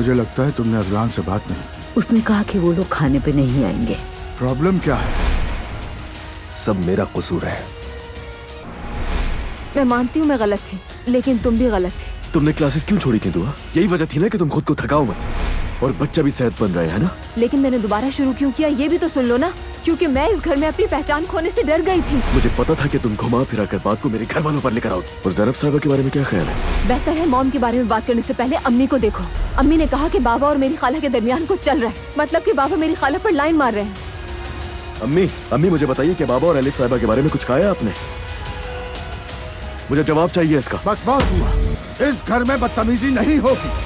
मुझे लगता है तुमने अजलान से बात नहीं की। उसने कहा कि वो लोग खाने पे नहीं आएंगे। प्रॉब्लम क्या है? सब मेरा कसूर है। मैं मानती हूँ मैं गलत थी, लेकिन तुम भी गलत थे। तुमने क्लासेस क्यों छोड़ी थी दुआ? यही वजह थी ना कि तुम खुद को थकाओ मत, और बच्चा भी सेहत बन रहा है ना? लेकिन मैंने दोबारा शुरू क्यों किया ये भी तो सुन लो ना, क्योंकि मैं इस घर में अपनी पहचान खोने से डर गई थी। मुझे पता था कि तुम घुमा फिरा कर बात को मेरे घर वालों पर लेकर आओ। और ज़ैनब साहिबा के बारे में क्या ख्याल है? बेहतर है मॉम के बारे में बात करने से पहले अम्मी को देखो। अम्मी ने कहा कि बाबा और मेरी खाला के दरमियान कुछ चल रहा है, मतलब कि बाबा मेरी खाला पर लाइन मार रहे हैं। अम्मी मुझे बताइए कि बाबा और अली साहिबा के बारे में कुछ कहा है आपने? मुझे जवाब चाहिए इसका। बस बहुत हुआ, इस घर में बदतमीजी नहीं होगी।